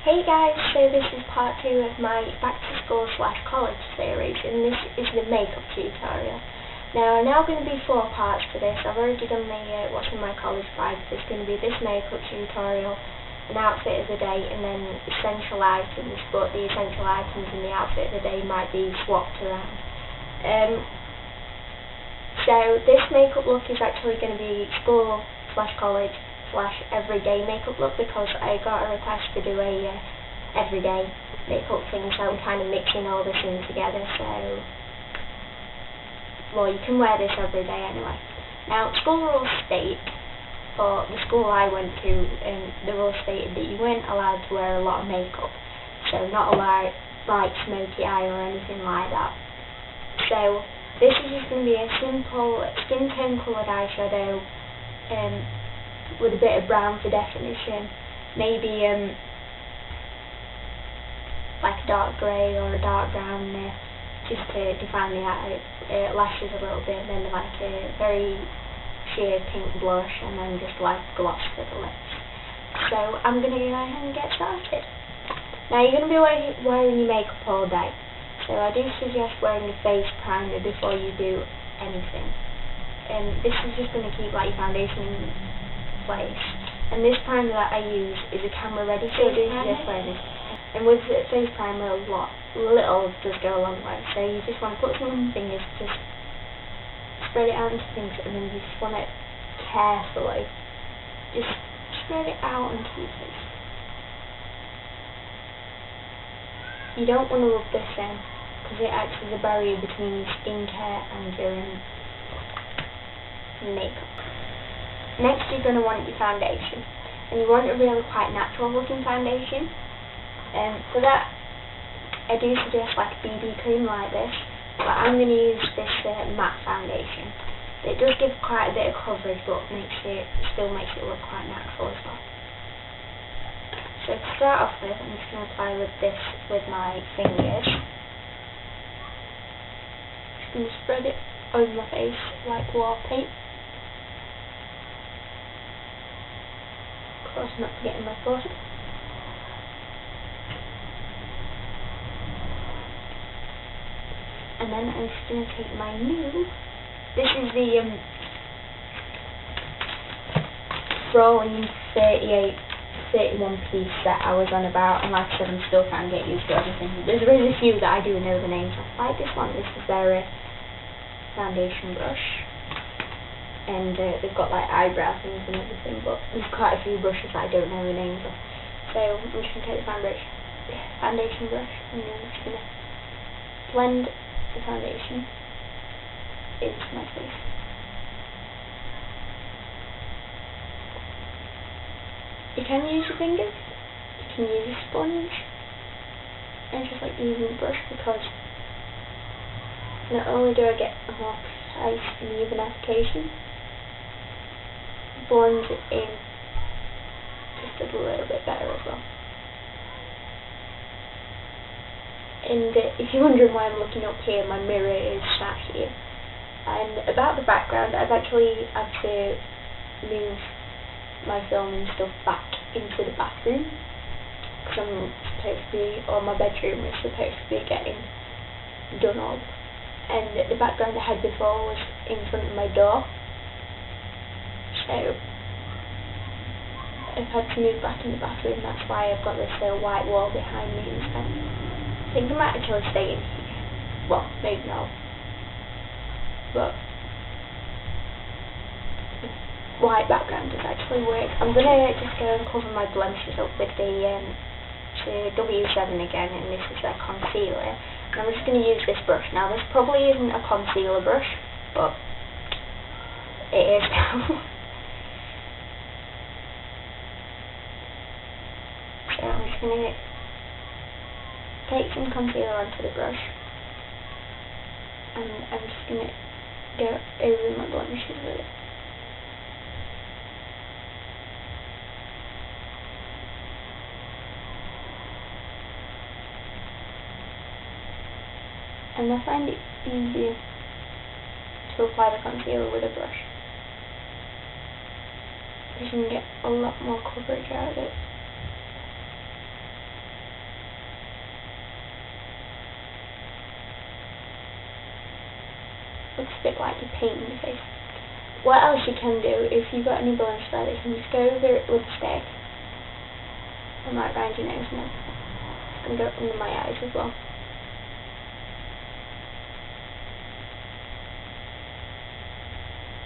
Hey guys, so this is part 2 of my back to school / college series, and this is the makeup tutorial. Now going to be 4 parts to this. I've already done the what's in my college bag. There's going to be this makeup tutorial, an outfit of the day, and then essential items, but the essential items and the outfit of the day might be swapped around. So this makeup look is actually going to be school / college / everyday makeup look, because I got a request to do a everyday makeup thing, so I'm kind of mixing all this in together. So, well, you can wear this every day anyway. Now, school rules state, for the school I went to, the rules stated that you weren't allowed to wear a lot of makeup, so not a bright smoky eye or anything like that. So this is just going to be a simple skin tone coloured eyeshadow, with a bit of brown for definition, maybe like a dark grey or a dark brown, just to define the lashes a little bit, and then like a very sheer pink blush, and then just like gloss for the lips. So I'm going to go ahead and get started. Now you're going to be wearing your makeup all day, so I do suggest wearing a face primer before you do anything. This is just going to keep like your foundation in place. And this primer that I use is a camera ready face primer. And with the face primer, little does go a long way. So you just want to put some on your fingers, just spread it out into things, and then you just want to carefully just spread it out onto your face. You don't want to rub this in, because it acts as a barrier between your skincare and your makeup. Next, you're going to want your foundation, and you want a really quite natural looking foundation. For that, I do suggest like a BB cream like this, but I'm going to use this matte foundation. It does give quite a bit of coverage, but still makes it look quite natural as well. So to start off with, I'm just going to apply with my fingers. Just going to spread it over my face like wall paint. Of course, not to get in my forehead. And then I'm just going to take my this is the Rolling 31 piece that I was on about, and like I said, I'm still trying to get used to everything. There's really a few that I do know the names of, like this one. This is their foundation brush, and they've got like eyebrow things and everything, but there's quite a few brushes that I don't know the names of. So I'm just going to take the foundation brush, and then I'm just going to blend the foundation into my face. You can use your fingers, you can use a sponge, and just like using the brush, because not only do I get a more precise and even application, blends it in just a little bit better as well. And if you're wondering why I'm looking up here, my mirror is sat here. And about the background, I've actually had to move my film and stuff back into the bathroom, because I'm supposed to be, or my bedroom is supposed to be getting done up. And the background I had before was in front of my door, so I've had to move back in the bathroom. That's why I've got this white wall behind me instead. I think I might actually stay in here. Well, maybe not, but white background does actually work. I'm going to just go and cover my blemishes up with the W7 again, and this is their concealer. And I'm just going to use this brush. Now, this probably isn't a concealer brush, but it is now. So I'm just going to take some concealer onto the brush, and I'm just going to go over my blemishes with it. And I find it easier to apply the concealer with a brush, because you can get a lot more coverage out of it. paint in your face. What else you can do, if you've got any blush spray, you can just go over it with a stick and like round your nose now. It's going to go under my eyes as well.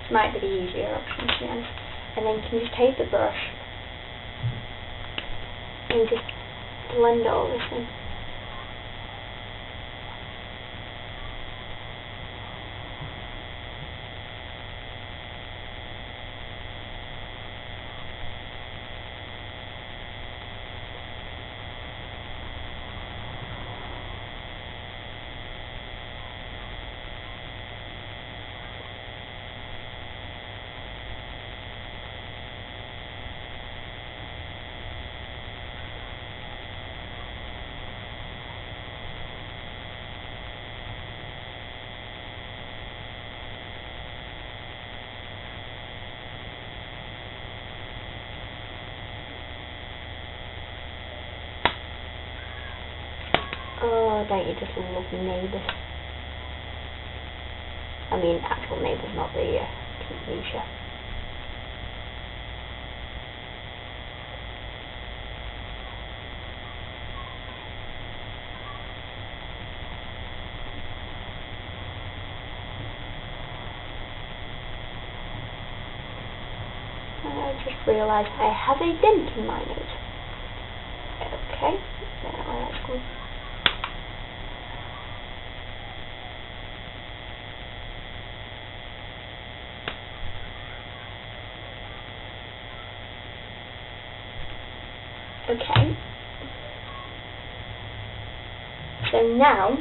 This might be the easier option, to be honest. And then you can just take the brush and just blend all this in. Oh, don't you just love Neighbours? I mean, actual Neighbours, not the TV show. I just realised I have a dent in my nose. Okay, that's good. Okay, so now,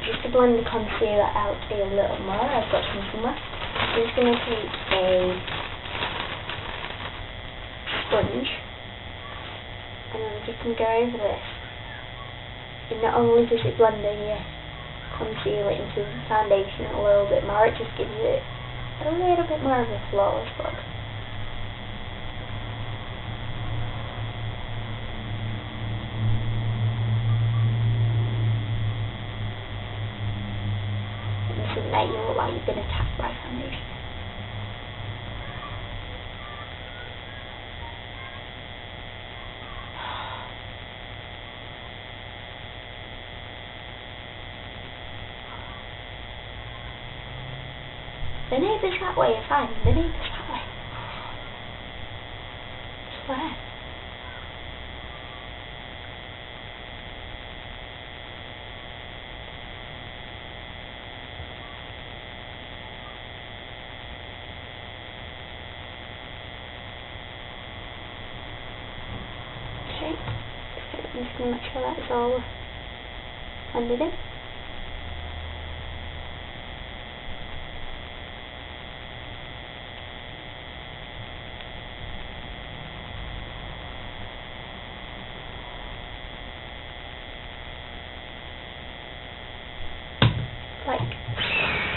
just to blend the concealer out a little more, I've got some somewhere. I'm just going to take a sponge, and I'm just going to go over this. And not only does it blend the concealer into the foundation a little bit more, it just gives it a little bit more of a flawless look. That you look like you've been attacked by foundation. The Neighbours that way are fine. The Neighbours that way. I swear. I'm just going to make sure that's all blended in. Like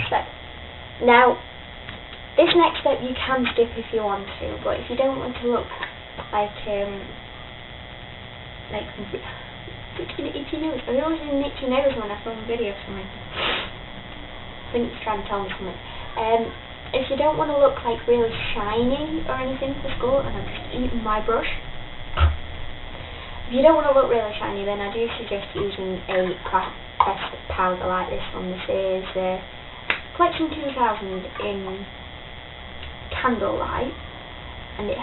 so. Now, this next step you can skip if you want to, but if you don't want to look like itchy nose. I always have an itchy nose when I film a video or something. I think it's trying to tell me something. If you don't want to look like really shiny or anything for school, and I'm just eating my brush. If you don't want to look really shiny, then I do suggest using a pressed powder like this one. This is Collection 2000 in Candlelight. And it's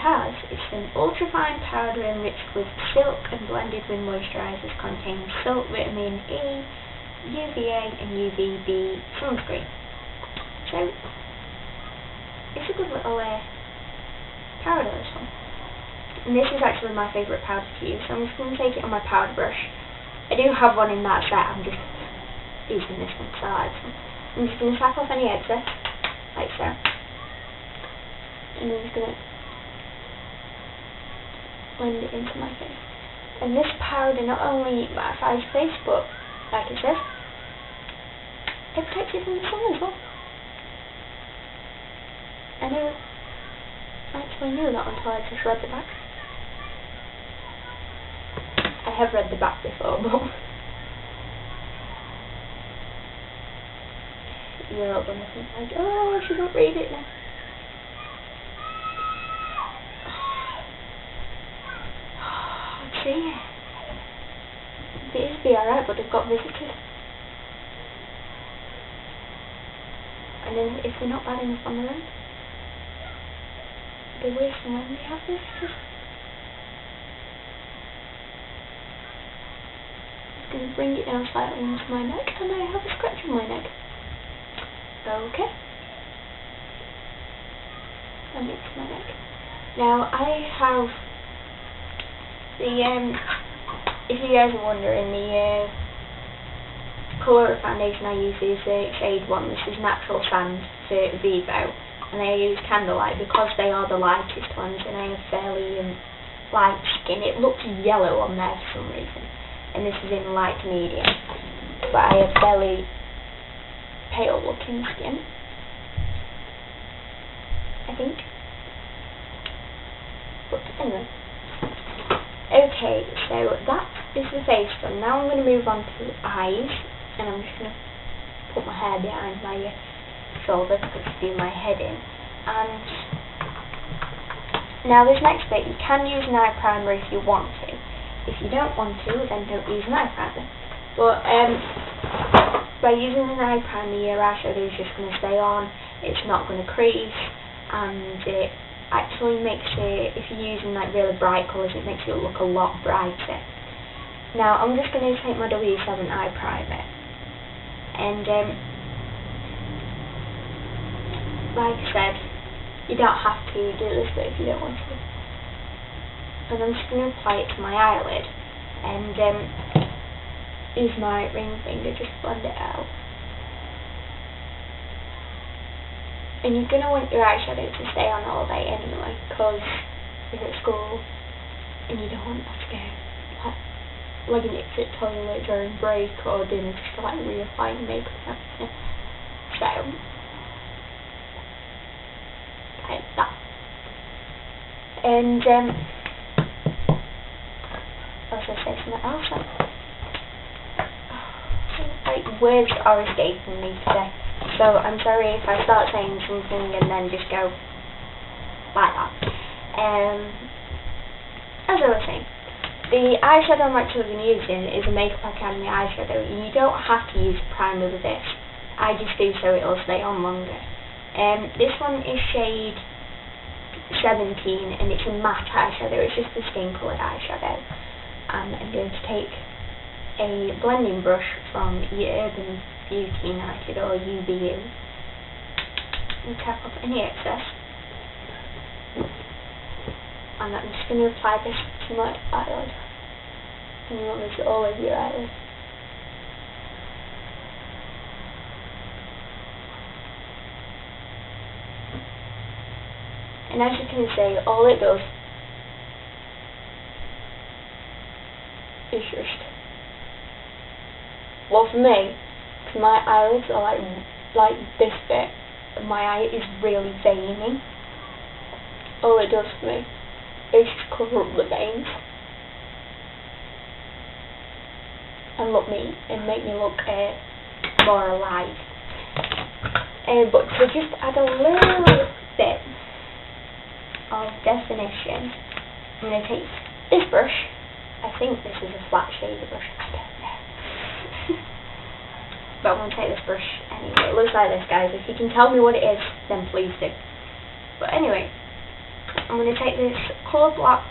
an ultrafine powder enriched with silk and blended with moisturizers, containing silk, vitamin E, UVA and UVB sunscreen. So, it's a good little powder, this one. And this is actually my favourite powder to use, so I'm just going to take it on my powder brush. I do have one in that set, I'm just using this one because I like this one. I'm just going to tap off any excess, like so. And I'm just going to blend it into my face. And this powder not only mattifies your face, but like it says, it protects you from the sun as well. I never actually knew that until I just read the back. I have read the back before, but you're all gonna think like, oh, I shouldn't read it now. Let's see. It'll be alright, but I've got visitors. And then if they're not bad enough on their own, they're worse than when they have visitors. I'm going to bring it down slightly into my neck, and I have a scratch on my neck. Okay. And it's my neck. Now I have the if you guys are wondering, the colour of foundation I use is the shade 1. This is Natural Sand for Vivo, and I use Candlelight because they are the lightest ones, and I have fairly light skin. It looks yellow on there for some reason, and this is in light medium, but I have fairly pale looking skin, I think. But anyway. Okay, so that is the face done. Now I'm going to move on to eyes, and I'm just going to put my hair behind my shoulder to do my head in. And now this next bit, you can use an eye primer if you want to. If you don't want to, then don't use an eye primer. But by using an eye primer, your eyeshadow is just going to stay on, it's not going to crease, and it actually makes it, if you're using like really bright colours, it makes it look a lot brighter. Now I'm just going to take my W7 eye primer, and like I said, you don't have to do this bit if you don't want to. And I'm just going to apply it to my eyelid, and use my ring finger, just blend it out. And you're going to want your eyeshadow to stay on all day anyway, because you're at school and you don't want that to go like an exit toilet during break or dinner just to like reapply your makeup. So, like that. And, what was I say, something else? Like, words are escaping me today. So I'm sorry if I start saying something and then just go like that. As I was saying, the eyeshadow I'm actually going to be using is a Makeup Academy eyeshadow. You don't have to use a primer with this. I just do so it'll stay on longer. This one is shade 17 and it's a matte eyeshadow. It's just a skin coloured eyeshadow. And I'm going to take a blending brush from your Urban Beauty United or UBU and tap off any excess, and I'm just going to apply this to my eyelid, and you want this all over your eyelid. And as you can see, all it does is just, well, for me, my eyelids are like this bit, and my eye is really veiny. All it does for me is just cover up the veins and make me look more alive. But to just add a little bit of definition, I'm going to take this brush. I think this is a flat shader brush, I don't know. But I'm going to take this brush anyway. It looks like this, guys. If you can tell me what it is, then please do. But anyway, I'm going to take this Colourblock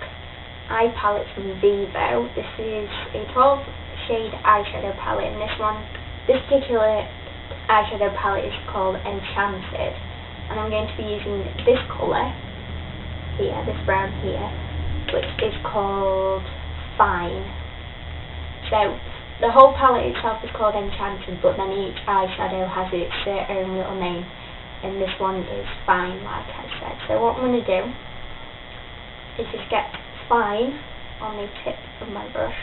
eye palette from Vivo. This is a 12 shade eyeshadow palette, and this particular eyeshadow palette is called Enchanted. And I'm going to be using this colour here, this brown here, which is called Fine. So the whole palette itself is called Enchanted, but then each eyeshadow has its own little name, and this one is Fine, like I said. So what I'm going to do is just get Fine on the tip of my brush,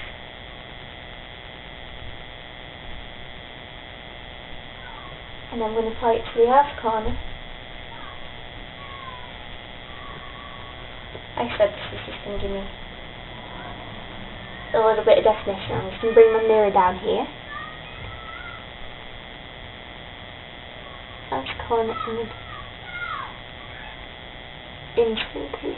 and I'm going to apply it to the outer corner. Like I said, this is just going to give me a little bit of definition. I'm just going to bring my mirror down here. that's gone into the crease.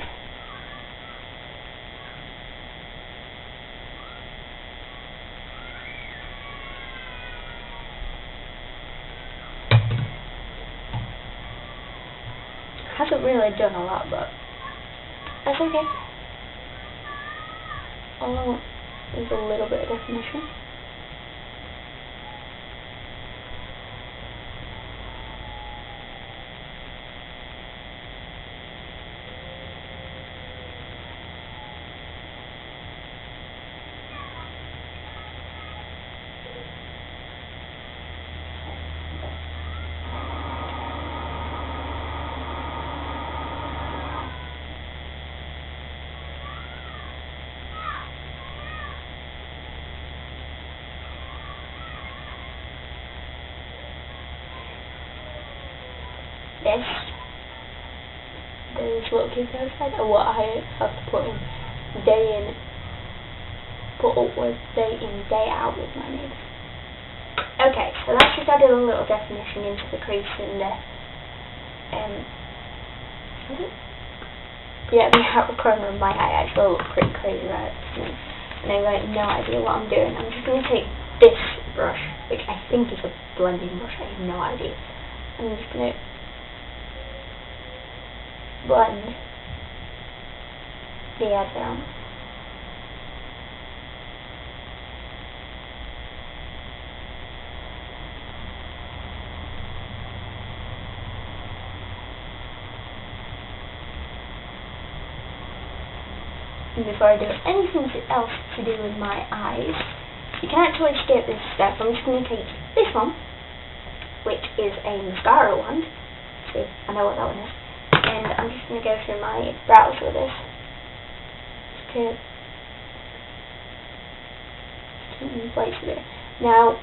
Hasn't really done a lot, but that's okay. All I want is a little bit of definition. Those little kids outside are what I have to put up with day in, day out with my neighbours. Okay, so that's just added a little definition into the crease and the the outer corner of my eye actually looks pretty crazy right to me, and I've got no idea what I'm doing. I'm just going to take this brush, which I think is a blending brush, I have no idea. I'm just going to blend the eye down. And before I do anything else to do with my eyes, you can actually skip this step. I'm just going to take this one, which is a mascara wand. See, I know what that one is. And I'm just going to go through my brows with this to keep in place with it. Now,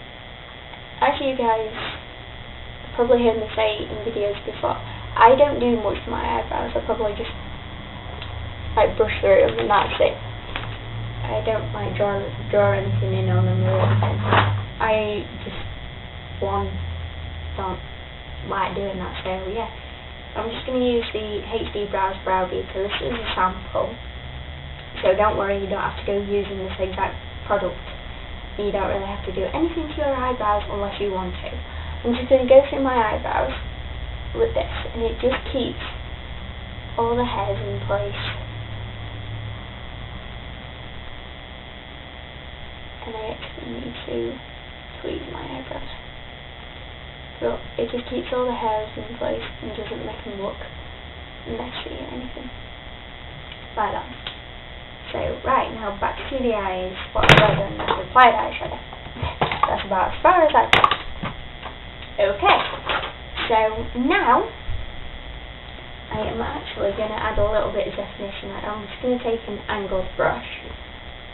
as you guys probably heard me say in videos before, I don't do much to my eyebrows. I probably just brush through them and that's it. I don't draw anything in on them or anything. I just don't like doing that, so yeah. I'm just going to use the HD Brows Brow Beater. This is a sample, so don't worry, you don't have to go using this exact product. You don't really have to do anything to your eyebrows unless you want to. I'm just going to go through my eyebrows with this, and it just keeps all the hairs in place. And I actually need to tweeze my eyebrows. But it just keeps all the hairs in place and doesn't make them look messy or anything like that. So right now back to the eyes. What I've done is applied eyeshadow. That's about as far as I got. Okay, so now I am actually going to add a little bit of definition. I'm just going to take an angled brush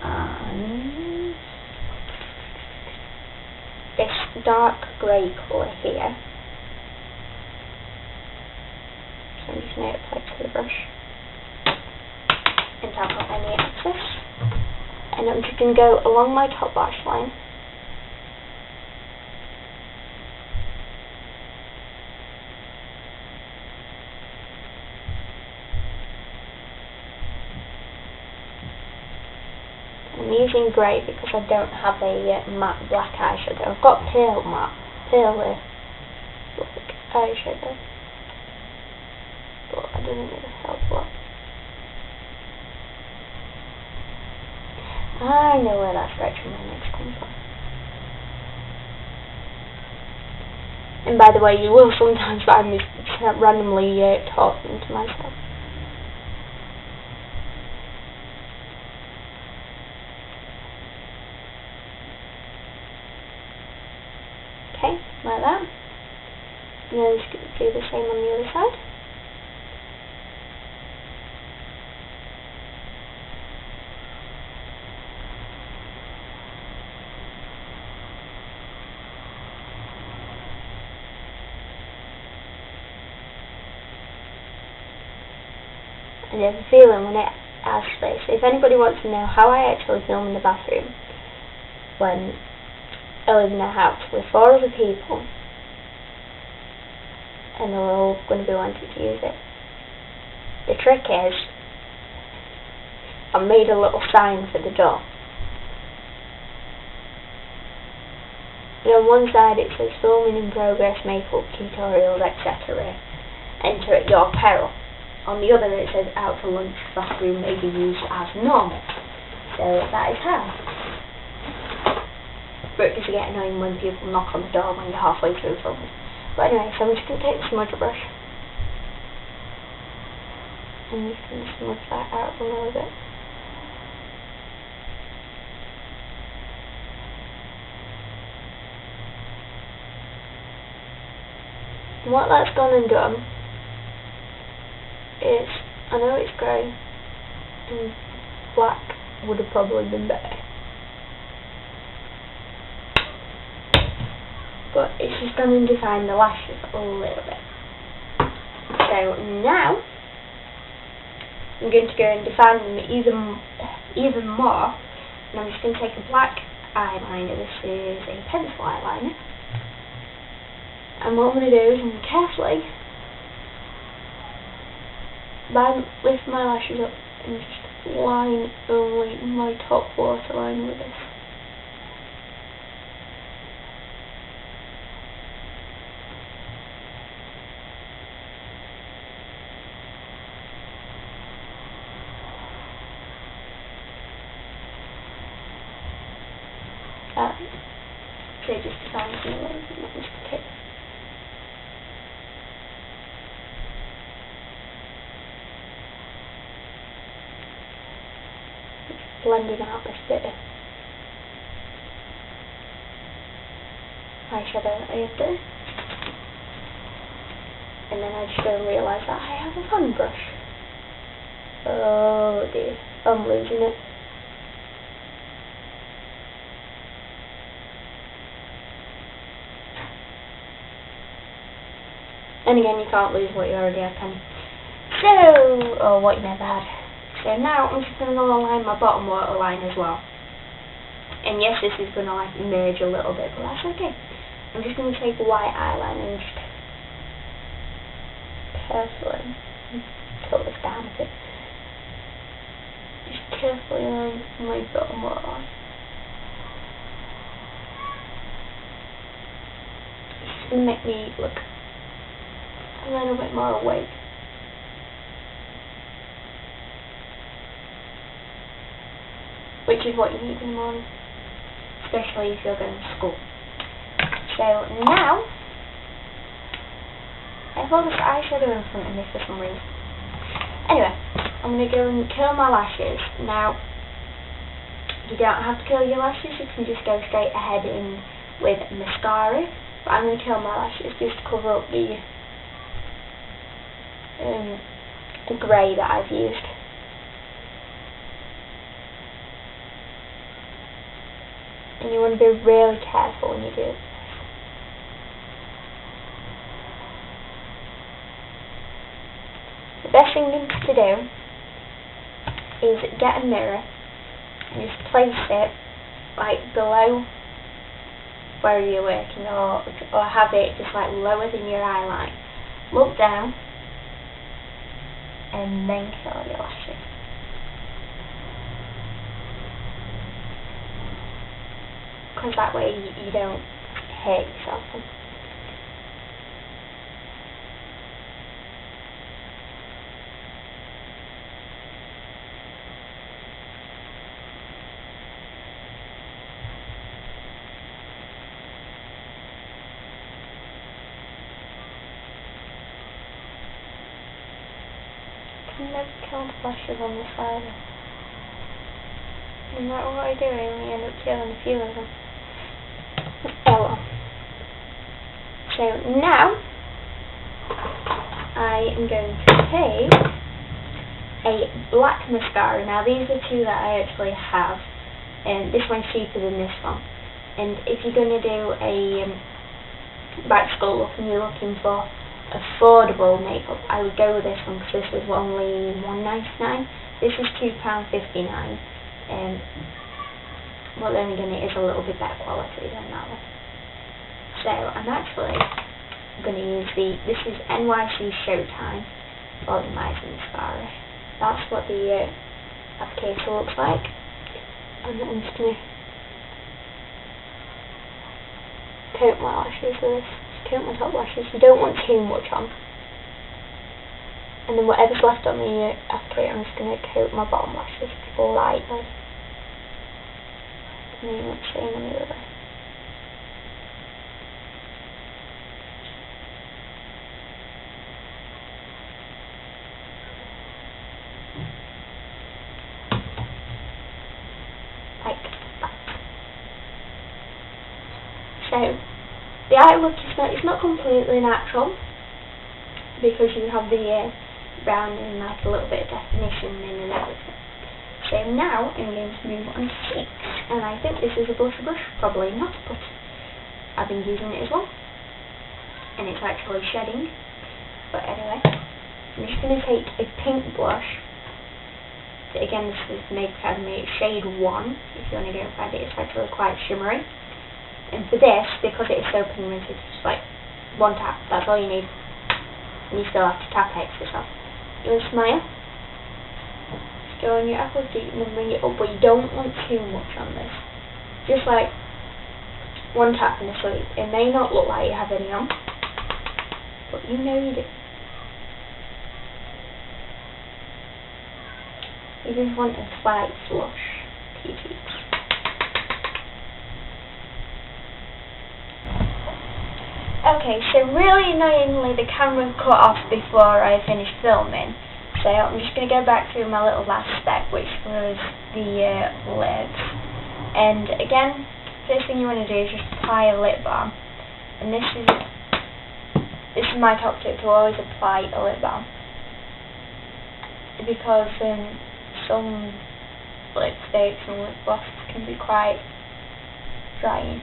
and this dark grey colour here. So I'm just going to apply it to the brush and tap off any excess. And I'm just going to go along my top lash line. I'm using grey because I don't have a matte black eyeshadow. I've got pale black eyeshadow, but I don't really help a lot. I know where that scratch on my neck's come from. And by the way, you will sometimes find me randomly talking to myself. Okay, like that. And then just do the same on the other side. And there's a feeling when it has space. If anybody wants to know how I actually film in the bathroom when I live in a house with 4 other people, and they're all going to be wanting to use it. The trick is, I made a little sign for the door. And on one side it says filming in progress, makeup tutorials, etc. Enter at your peril. On the other it says out for lunch, bathroom may be used as normal. So that is how. But it does get annoying when people knock on the door when you're halfway through filming. But anyway, so I'm just going to take the smudge brush. I'm just going to smudge that out a little bit. And what that's gone and done is, I know it's grey and black would have probably been better, but it's just gone and defined the lashes a little bit. So now I'm going to go and define them even more, and I'm just going to take a black eyeliner. This is a pencil eyeliner. And what I'm going to do is I'm going to carefully lift my lashes up and just line only my top waterline with this. So just define some of those and that was the tip. Blending out this bit of eyeshadow that I have there. And then I just go and realise that I have a fan brush. Oh dear, I'm losing it. And again, you can't lose what you already have, can you? So, or what you never had. So now I'm just going to align my bottom waterline as well. And yes, this is going to like merge a little bit, but that's okay. I'm just going to take a white eyeliner and just carefully tilt this down a bit. Just carefully line my bottom waterline. It's going to make me look a little bit more awake. Which is what you need in the morning, especially if you're going to school. So now, I have all this eyeshadow in front of me for some reason. Anyway, I'm going to go and curl my lashes. Now, you don't have to curl your lashes, you can just go straight ahead in with mascara. But I'm going to curl my lashes just to cover up the grey that I've used. And you want to be really careful when you do this. The best thing to do is get a mirror and just place it like below where you're working, or have it just like lower than your eye line. Look down and then curl your lashes. Because that way you don't hurt yourself. I can never count lashes on the side. No matter what I do, I only end up killing a few of them. Oh well. So now I am going to take a black mascara. Now these are two that I actually have, and this one's cheaper than this one. And if you're going to do a back to school look and you're looking for affordable makeup, I would go with this one because this was only $1.99. This is £2.59. Well, then again, it is a little bit better quality than that one. So I'm actually I'm going to use this is NYC Showtime Volumizing Mascara. That's what the applicator looks like. And I'm just going to coat my lashes with this. Just coat my top lashes. You don't want too much on. And then whatever's left on the applicator, I'm just going to coat my bottom lashes lightly. And then what's same on the other way. Like that. So the eye look is not completely natural because you have the brown and like a little bit of definition in and everything. So now I'm going to move on to cheeks, and I think this is a blusher brush, probably not, but I've been using it as well, and it's actually shedding. But anyway, I'm just going to take a pink blush. Again, this is Makeup Academy shade 1, if you want to go and find it. It's actually quite shimmery. And for this, because it is so pigmented, it's just like one tap, that's all you need. And you still have to tap excess off. You want to smile? Just go on your apple cheek and then bring it up, but you don't want too much on this. Just like one tap and a sweep. It may not look like you have any on, but you know you do. You just want a slight flush to your cheeks. Okay, so really annoyingly the camera cut off before I finished filming, so I'm just going to go back through my little last step, which was the lips. And again, first thing you want to do is just apply a lip balm, and this is my top tip, to always apply a lip balm, because some lipsticks and lip glosses can be quite drying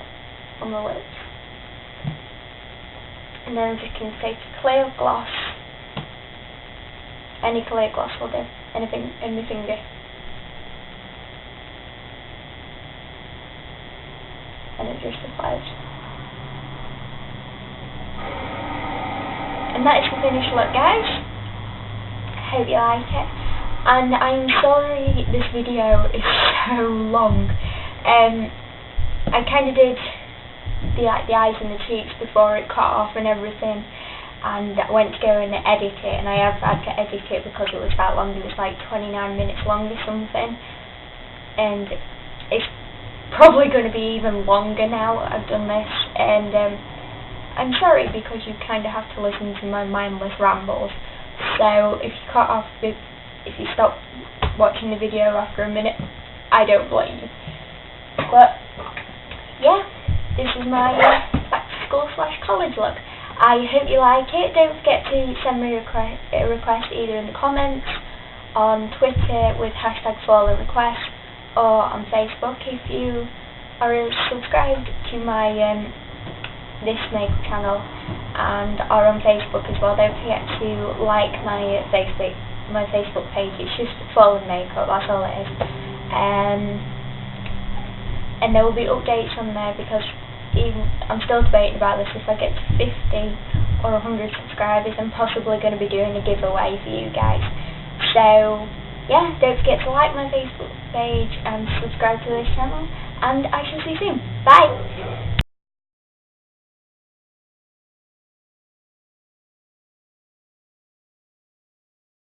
on the lips. And then I'm just going to take a clear gloss, any clear gloss will do, anything in my finger, and it just applies. And that is the finished look, guys. I hope you like it. And I'm sorry this video is so long. I kind of did the eyes and the cheeks before it cut off and everything, and I went to go and edit it, and I have had to edit it because it was that long. It was like 29 minutes long or something, and it's probably going to be even longer now I've done this. And I'm sorry because you kind of have to listen to my mindless rambles. So if you cut off, if you stop watching the video after a minute, I don't blame you. But yeah, this is my back to school / college look. I hope you like it. Don't forget to send me a request either in the comments, on Twitter with #FallingRequest, or on Facebook if you are subscribed to my this makeup channel, and are on Facebook as well. Don't forget to like my Facebook page. It's just Falling Makeup, that's all it is. And there will be updates on there, because I'm still debating about this. If I get to 50 or 100 subscribers, I'm possibly going to be doing a giveaway for you guys. So yeah, don't forget to like my Facebook page and subscribe to this channel, and I shall see you soon.